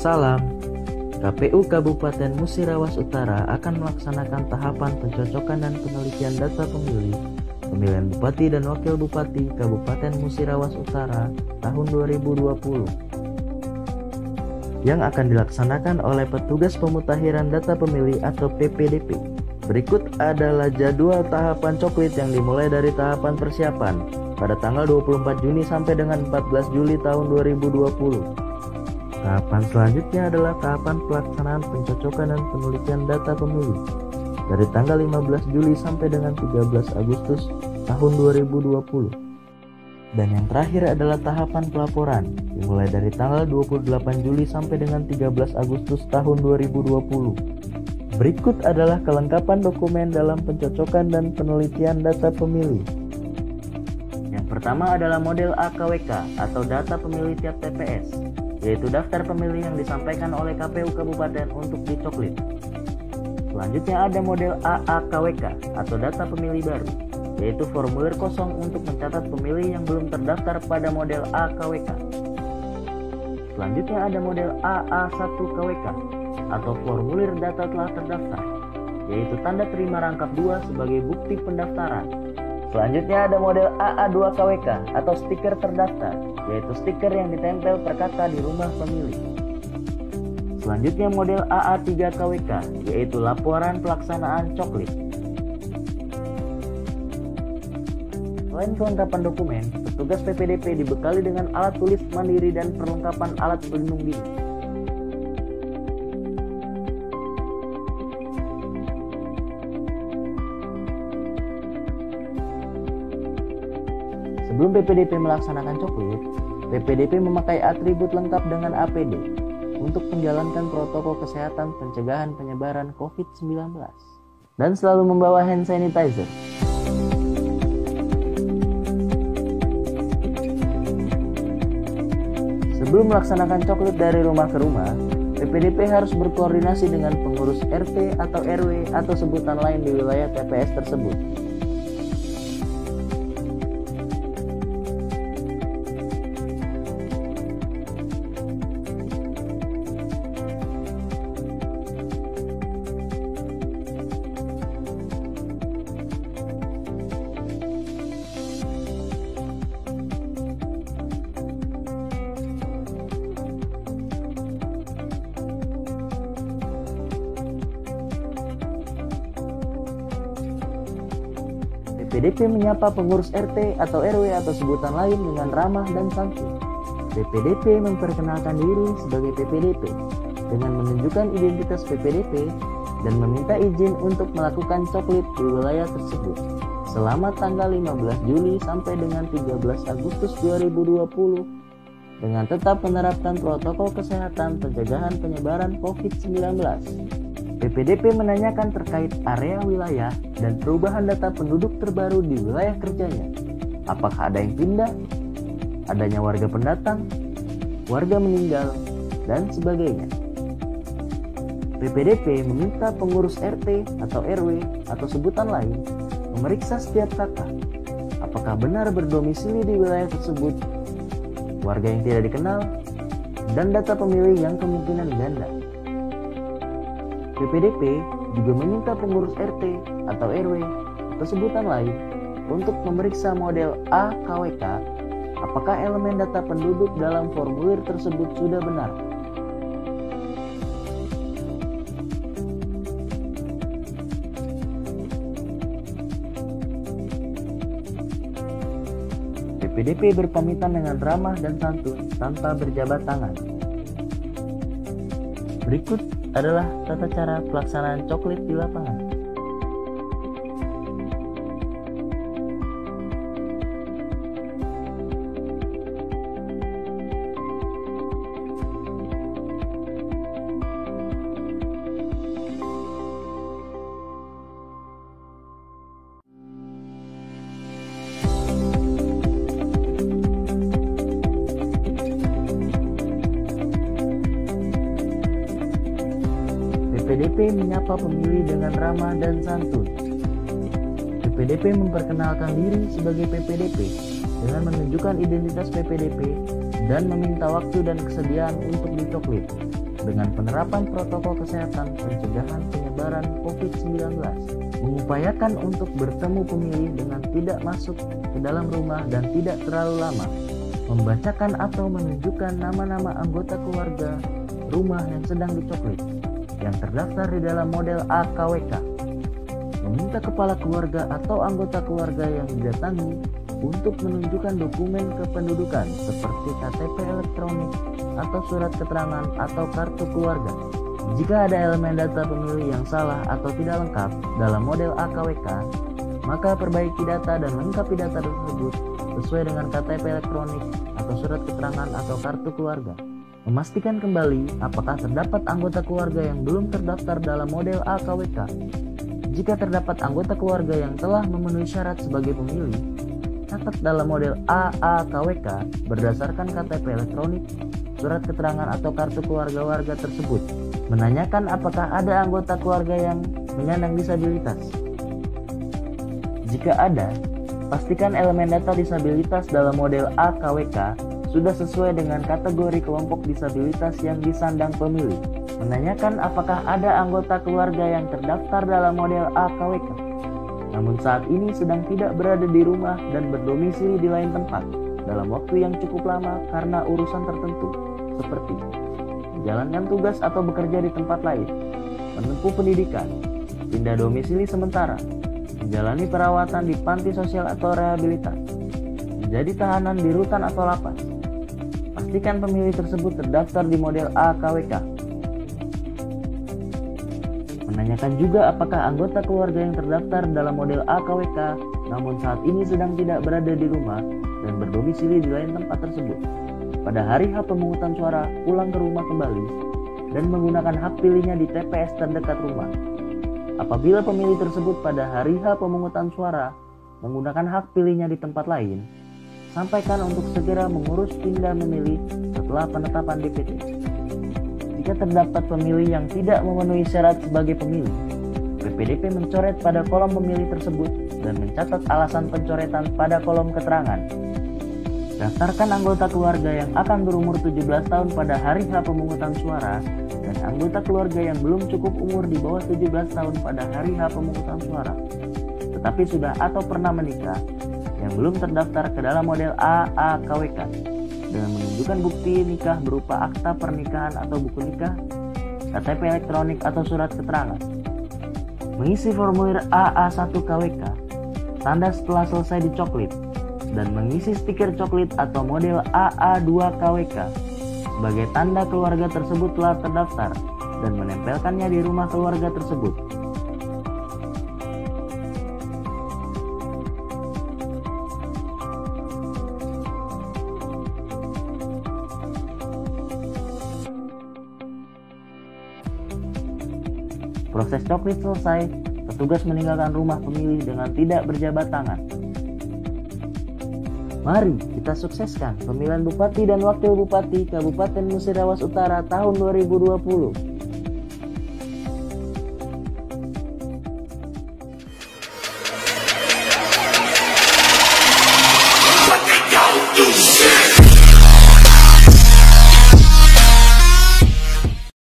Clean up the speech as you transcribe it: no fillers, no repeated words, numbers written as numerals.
Wassalam. KPU Kabupaten Musirawas Utara akan melaksanakan tahapan pencocokan dan penelitian data pemilihan Bupati dan Wakil Bupati Kabupaten Musirawas Utara tahun 2020 yang akan dilaksanakan oleh petugas pemutakhiran data pemilih atau PPDP. Berikut adalah jadwal tahapan coklit yang dimulai dari tahapan persiapan pada tanggal 24 Juni sampai dengan 14 Juli tahun 2020. Tahapan selanjutnya adalah tahapan pelaksanaan pencocokan dan penelitian data pemilih dari tanggal 15 Juli sampai dengan 13 Agustus tahun 2020. Dan yang terakhir adalah tahapan pelaporan dimulai dari tanggal 28 Juli sampai dengan 13 Agustus tahun 2020. Berikut adalah kelengkapan dokumen dalam pencocokan dan penelitian data pemilih. Yang pertama adalah model AKWK atau data pemilih tiap TPS, yaitu daftar pemilih yang disampaikan oleh KPU Kabupaten untuk dicoklit. Selanjutnya ada model AAKWK atau data pemilih baru, yaitu formulir kosong untuk mencatat pemilih yang belum terdaftar pada model AKWK. Selanjutnya ada model AA1KWK atau formulir data telah terdaftar, yaitu tanda terima rangkap 2 sebagai bukti pendaftaran. Selanjutnya ada model AA2KWK atau stiker terdaftar, yaitu stiker yang ditempel per kata di rumah pemilih. Selanjutnya model AA3KWK, yaitu laporan pelaksanaan coklit. Selain kelengkapan dokumen, petugas PPDP dibekali dengan alat tulis mandiri dan perlengkapan alat pelindung diri. Sebelum PPDP melaksanakan coklit, PPDP memakai atribut lengkap dengan APD untuk menjalankan protokol kesehatan pencegahan penyebaran COVID-19 dan selalu membawa hand sanitizer. Sebelum melaksanakan coklit dari rumah ke rumah, PPDP harus berkoordinasi dengan pengurus RT atau RW atau sebutan lain di wilayah TPS tersebut. PPDP menyapa pengurus RT atau RW atau sebutan lain dengan ramah dan santun. PPDP memperkenalkan diri sebagai PPDP dengan menunjukkan identitas PPDP dan meminta izin untuk melakukan coklit di wilayah tersebut selama tanggal 15 Juli sampai dengan 13 Agustus 2020 dengan tetap menerapkan protokol kesehatan pencegahan penyebaran COVID-19. PPDP menanyakan terkait area wilayah dan perubahan data penduduk terbaru di wilayah kerjanya. Apakah ada yang pindah, adanya warga pendatang, warga meninggal, dan sebagainya. PPDP meminta pengurus RT atau RW atau sebutan lain memeriksa setiap kakak apakah benar berdomisili di wilayah tersebut, warga yang tidak dikenal, dan data pemilih yang kemungkinan ganda. PPDP juga meminta pengurus RT atau RW atau sebutan lain untuk memeriksa model AKWK apakah elemen data penduduk dalam formulir tersebut sudah benar. PPDP berpamitan dengan ramah dan santun tanpa berjabat tangan. Berikut adalah tata cara pelaksanaan coklit di lapangan. PPDP menyapa pemilih dengan ramah dan santun. PPDP memperkenalkan diri sebagai PPDP dengan menunjukkan identitas PPDP dan meminta waktu dan kesediaan untuk dicoklit. dengan penerapan protokol kesehatan pencegahan penyebaran COVID-19, mengupayakan untuk bertemu pemilih dengan tidak masuk ke dalam rumah dan tidak terlalu lama, membacakan atau menunjukkan nama-nama anggota keluarga rumah yang sedang dicoklit yang terdaftar di dalam model AKWK, meminta kepala keluarga atau anggota keluarga yang didatangi untuk menunjukkan dokumen kependudukan seperti KTP elektronik atau surat keterangan atau kartu keluarga. Jika ada elemen data pemilih yang salah atau tidak lengkap dalam model AKWK, maka perbaiki data dan lengkapi data tersebut sesuai dengan KTP elektronik atau surat keterangan atau kartu keluarga. Memastikan kembali apakah terdapat anggota keluarga yang belum terdaftar dalam model AKWK. Jika terdapat anggota keluarga yang telah memenuhi syarat sebagai pemilih, catat dalam model AAKWK berdasarkan KTP elektronik, surat keterangan atau kartu keluarga warga tersebut. Menanyakan apakah ada anggota keluarga yang menyandang disabilitas. Jika ada, pastikan elemen data disabilitas dalam model AKWK sudah sesuai dengan kategori kelompok disabilitas yang disandang pemilih. Menanyakan apakah ada anggota keluarga yang terdaftar dalam model AKWK, namun saat ini sedang tidak berada di rumah dan berdomisili di lain tempat dalam waktu yang cukup lama karena urusan tertentu, seperti menjalankan tugas atau bekerja di tempat lain, menempuh pendidikan, pindah domisili sementara, menjalani perawatan di panti sosial atau rehabilitasi, menjadi tahanan di rutan atau lapas. Pastikan pemilih tersebut terdaftar di model AKWK. Menanyakan juga apakah anggota keluarga yang terdaftar dalam model AKWK namun saat ini sedang tidak berada di rumah dan berdomisili di lain tempat tersebut. Pada hari H pemungutan suara, pulang ke rumah kembali dan menggunakan hak pilihnya di TPS terdekat rumah. Apabila pemilih tersebut pada hari H pemungutan suara menggunakan hak pilihnya di tempat lain, sampaikan untuk segera mengurus pindah memilih setelah penetapan DPT. Jika terdapat pemilih yang tidak memenuhi syarat sebagai pemilih, PPDP mencoret pada kolom pemilih tersebut dan mencatat alasan pencoretan pada kolom keterangan. Daftarkan anggota keluarga yang akan berumur 17 tahun pada hari H pemungutan suara dan anggota keluarga yang belum cukup umur di bawah 17 tahun pada hari H pemungutan suara, tetapi sudah atau pernah menikah yang belum terdaftar ke dalam model AAKWK dengan menunjukkan bukti nikah berupa akta pernikahan atau buku nikah, KTP elektronik atau surat keterangan. Mengisi formulir AA1KWK tanda setelah selesai dicoklit dan mengisi stiker coklit atau model AA2KWK sebagai tanda keluarga tersebut telah terdaftar dan menempelkannya di rumah keluarga tersebut. Proses coklit selesai, petugas meninggalkan rumah pemilih dengan tidak berjabat tangan. Mari kita sukseskan pemilihan Bupati dan Wakil Bupati Kabupaten Musirawas Utara tahun 2020.